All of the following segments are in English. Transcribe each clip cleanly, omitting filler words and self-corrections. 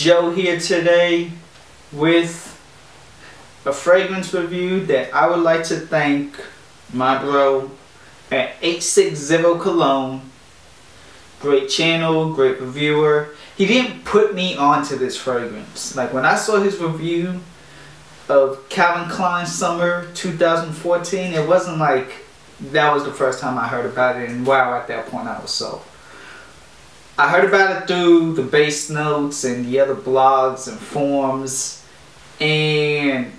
Joe here today with a fragrance review that I would like to thank my bro at 860 Cologne. Great channel, great reviewer. He didn't put me onto this fragrance. Like when I saw his review of Calvin Klein Summer 2014, it wasn't like that was the first time I heard about it, and wow, at that point I was sold. I heard about it through the base notes and the other blogs and forums, and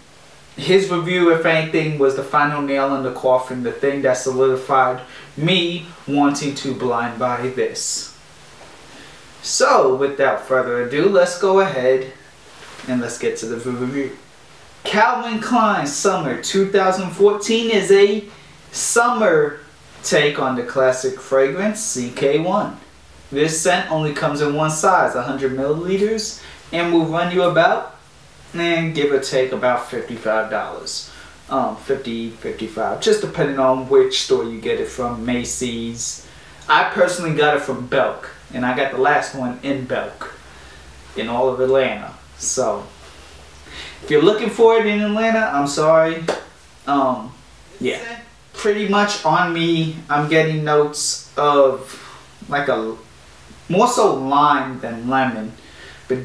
his review, if anything, was the final nail in the coffin, the thing that solidified me wanting to blind buy this. So without further ado, let's go ahead and let's get to the review. Calvin Klein Summer 2014 is a summer take on the classic fragrance CK1. This scent only comes in one size, 100 milliliters, and will run you about, and give or take, about $55. 55, just depending on which store you get it from. Macy's. I personally got it from Belk, and I got the last one in Belk, in all of Atlanta. So if you're looking for it in Atlanta, I'm sorry. Yeah, pretty much on me, I'm getting notes of like a more so lime than lemon, but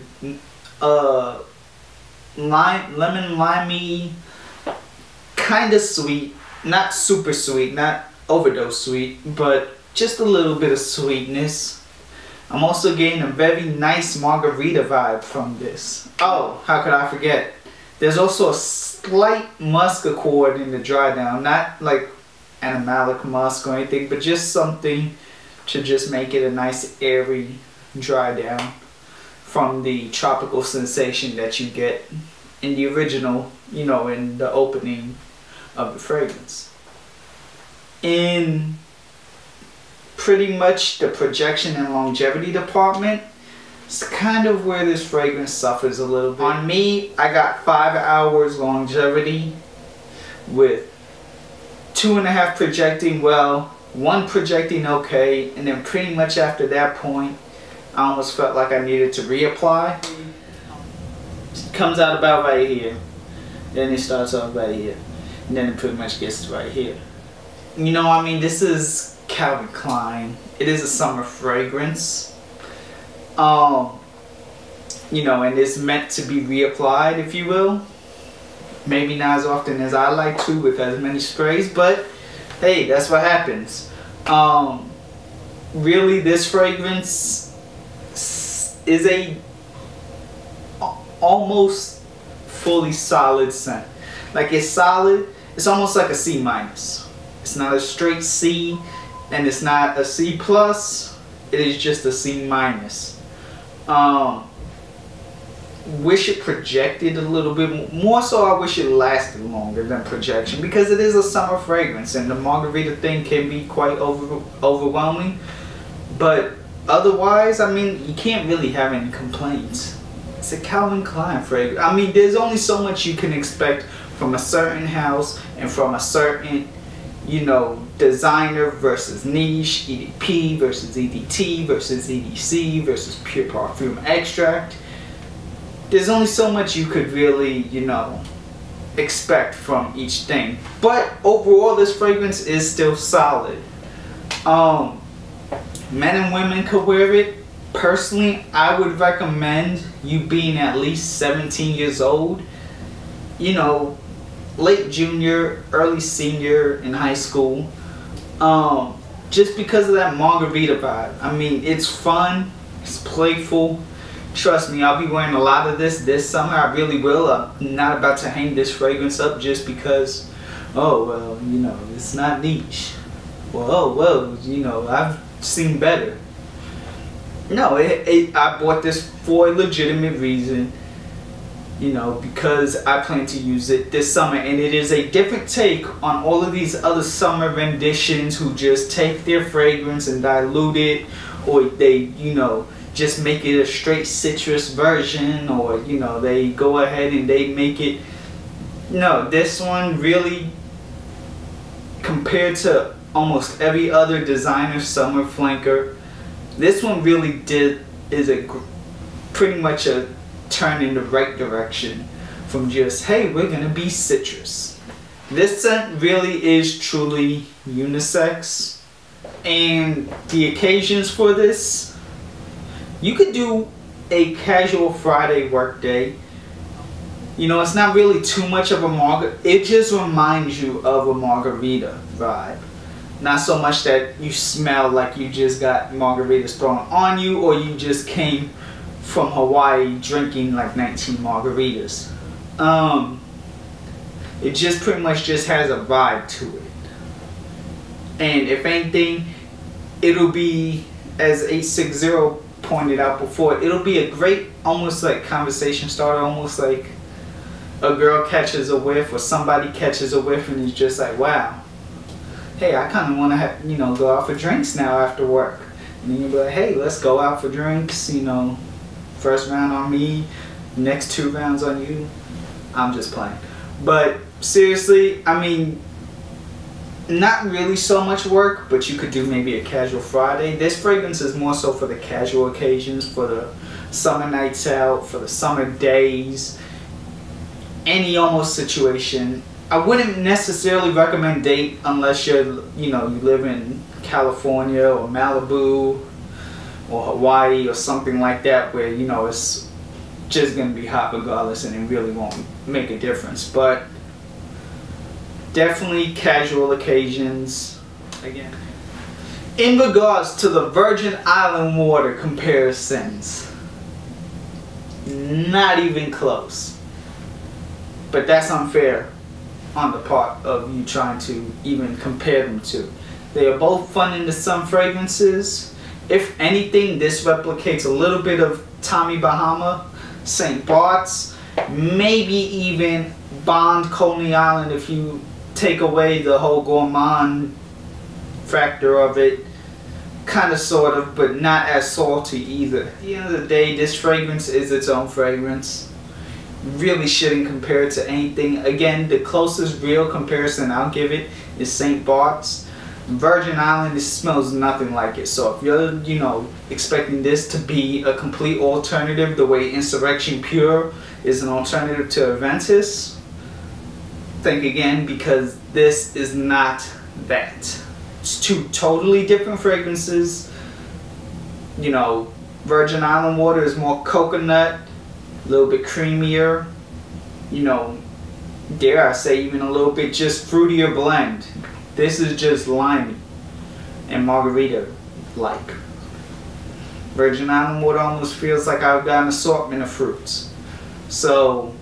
lemon, limey, kind of sweet, not super sweet, not overdose sweet, but just a little bit of sweetness. I'm also getting a very nice margarita vibe from this. Oh, how could I forget? There's also a slight musk accord in the dry down, not like animalic musk or anything, but just something to just make it a nice airy dry down from the tropical sensation that you get in the original, you know, in the opening of the fragrance. In pretty much the projection and longevity department, it's kind of where this fragrance suffers a little bit. On me, I got 5 hours longevity with 2.5 projecting well, 1 projecting okay, and then pretty much after that point I almost felt like I needed to reapply. It comes out about right here, then it starts off right here, and then it pretty much gets right here. You know, I mean, this is Calvin Klein. It is a summer fragrance. You know, and it's meant to be reapplied, if you will. Maybe not as often as I like to with as many sprays, but hey, that's what happens. Really, this fragrance is a almost fully solid scent. Like, it's solid. It's almost like a C minus. It's not a straight C, and it's not a C plus. It is just a C minus. Wish it projected a little bit more. So I wish it lasted longer than projection, because it is a summer fragrance and the margarita thing can be quite overwhelming. But otherwise, I mean, you can't really have any complaints. It's a Calvin Klein fragrance. I mean, there's only so much you can expect from a certain house and from a certain, you know, designer versus niche, EDP versus EDT versus EDC versus pure perfume extract. There's only so much you could really, you know, expect from each thing. But overall, this fragrance is still solid. Men and women could wear it. Personally, I would recommend you being at least 17 years old. You know, late junior, early senior in high school. Just because of that margarita vibe. I mean, it's fun, it's playful. Trust me, I'll be wearing a lot of this summer. I really will. I'm not about to hang this fragrance up just because, oh, well, you know, it's not niche. Well, oh, well, you know, I've seen better. No, I bought this for a legitimate reason. You know, because I plan to use it this summer, and it is a different take on all of these other summer renditions who just take their fragrance and dilute it, or they, you know, just make it a straight citrus version, or, you know, they go ahead and they make it. No, this one really, compared to almost every other designer summer flanker, this one really is a pretty much a turn in the right direction from just, hey, we're gonna be citrus. This scent really is truly unisex, and the occasions for this, you could do a casual Friday work day. You know, it's not really too much of a margarita. It just reminds you of a margarita vibe. Not so much that you smell like you just got margaritas thrown on you, or you just came from Hawaii drinking like 19 margaritas. It just pretty much just has a vibe to it. And if anything, it'll be, as 860 pointed out before, it'll be a great almost like conversation starter, almost like a girl catches a whiff or somebody catches a whiff and is just like, wow, hey, I kind of want to, you know, go out for drinks now after work. And then you'll be like, hey, let's go out for drinks, you know, first round on me, next 2 rounds on you. I'm just playing. But seriously, I mean, not really so much work, but you could do maybe a casual Friday. This fragrance is more so for the casual occasions, for the summer nights out, for the summer days, any almost situation. I wouldn't necessarily recommend date unless you're, you know, you live in California or Malibu or Hawaii or something like that, where, you know, it's just gonna be hot regardless and it really won't make a difference. But definitely casual occasions. Again, in regards to the Virgin Island water comparisons, not even close. But that's unfair on the part of you trying to even compare them to. They are both fun in the sun fragrances. If anything, this replicates a little bit of Tommy Bahama, St. Bart's, maybe even Bond Coney Island if you take away the whole gourmand factor of it. Kind of, sort of, but not as salty either. At the end of the day, this fragrance is its own fragrance. Really shouldn't compare it to anything. Again, the closest real comparison I'll give it is St. Bart's. Virgin Island, it smells nothing like it. So if you're, you know, expecting this to be a complete alternative, the way Insurrection Pure is an alternative to Aventus, think again, because this is not that. It's 2 totally different fragrances. You know, Virgin Island water is more coconut, a little bit creamier, you know, dare I say even a little bit just fruitier blend. This is just limey and margarita like. Virgin Island water almost feels like I've got an assortment of fruits. So,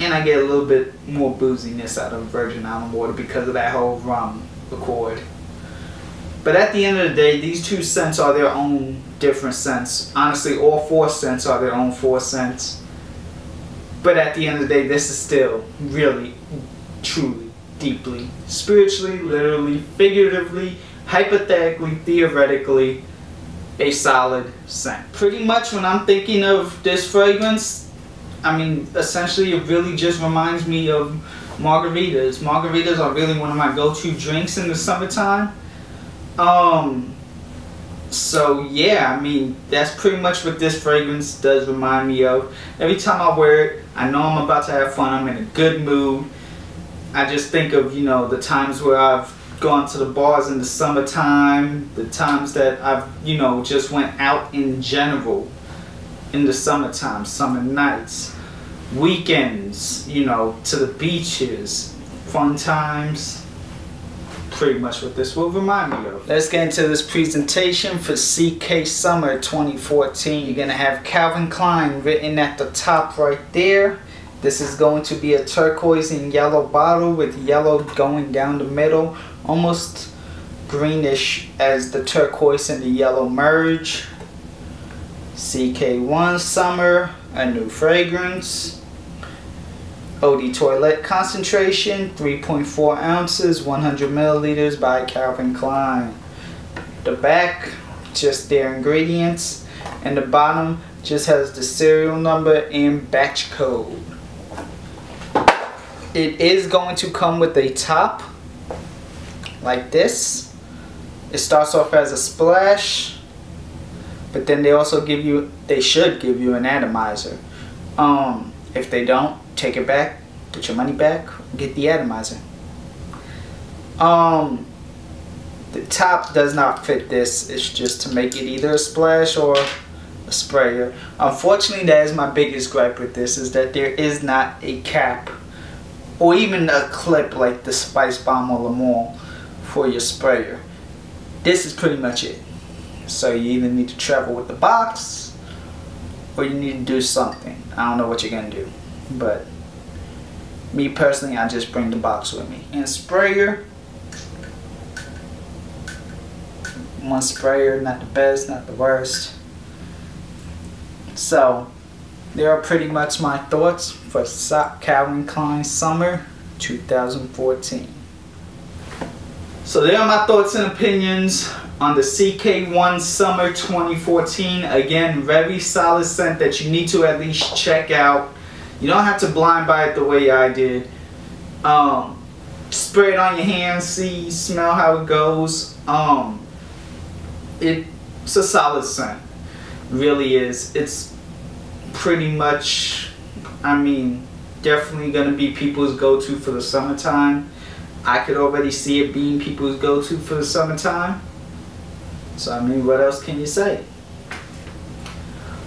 and I get a little bit more booziness out of Virgin Island water because of that whole rum accord. But at the end of the day, these 2 scents are their own different scents. Honestly, all 4 scents are their own 4 scents. But at the end of the day, this is still really, truly, deeply, spiritually, literally, figuratively, hypothetically, theoretically, a solid scent. Pretty much when I'm thinking of this fragrance, I mean, essentially it really just reminds me of margaritas. Margaritas are really one of my go-to drinks in the summertime. So yeah, I mean, that's pretty much what this fragrance does remind me of. Every time I wear it, I know I'm about to have fun, I'm in a good mood. I just think of, you know, the times where I've gone to the bars in the summertime, the times that I've, you know, just went out in general in the summertime, summer nights, weekends, you know, to the beaches, fun times. Pretty much what this will remind me of. Let's get into this presentation for CK Summer 2014. You're gonna have Calvin Klein written at the top right there. This is going to be a turquoise and yellow bottle with yellow going down the middle, almost greenish as the turquoise and the yellow merge. CK1 Summer, a new fragrance. Eau de Toilette concentration, 3.4 ounces, 100 milliliters by Calvin Klein. The back, just their ingredients, and the bottom just has the serial number and batch code. It is going to come with a top like this. It starts off as a splash, but then they also give you, they should give you an atomizer. If they don't, take it back, get your money back, get the atomizer. The top does not fit this. It's just to make it either a splash or a sprayer. Unfortunately, that is my biggest gripe with this, is that there is not a cap or even a clip like the Spice Bomb or Lemon for your sprayer. This is pretty much it. So you either need to travel with the box or you need to do something. I don't know what you're gonna do, but me personally, I just bring the box with me. And sprayer, one sprayer, not the best, not the worst. So there are pretty much my thoughts for Calvin Klein Summer 2014. So there are my thoughts and opinions on the CK1 Summer 2014. Again, very solid scent that you need to at least check out. You don't have to blind buy it the way I did. Spray it on your hands, see, smell how it goes. It's a solid scent. Really is. It's pretty much, I mean, definitely gonna be people's go-to for the summertime. I could already see it being people's go-to for the summertime. So I mean, what else can you say?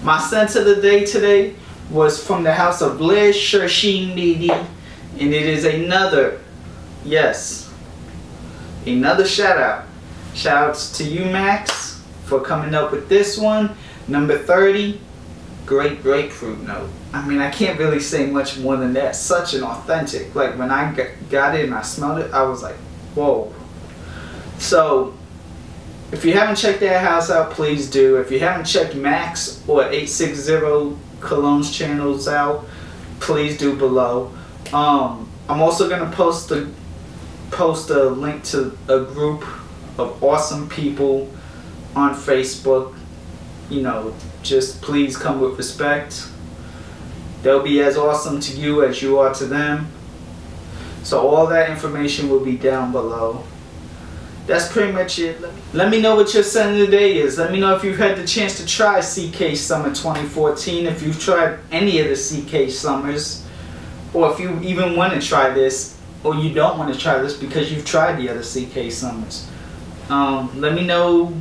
My scent of the day today was from the house of Liz Shershin Didi, and it is another, yes, another shout out. Shout outs to you, Max, for coming up with this one. Number 30, great grapefruit note. I mean, I can't really say much more than that. Such an authentic. Like when I got it and I smelled it, I was like, whoa. So if you haven't checked that house out, please do. If you haven't checked Max or 860 Cologne's channels out, please do below. I'm also gonna post a link to a group of awesome people on Facebook. You know, just please come with respect. They'll be as awesome to you as you are to them. So all that information will be down below. That's pretty much it. Let me know what your scent of the day is. Let me know if you've had the chance to try CK Summer 2014, if you've tried any of the CK Summers, or if you even want to try this, or you don't want to try this because you've tried the other CK Summers. Let me know,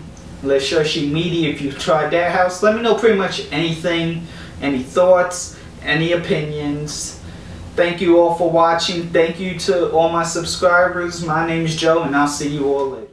Let's Shershin Media, if you've tried that house. Let me know pretty much anything, any thoughts, any opinions. Thank you all for watching. Thank you to all my subscribers. My name is Joe, and I'll see you all later.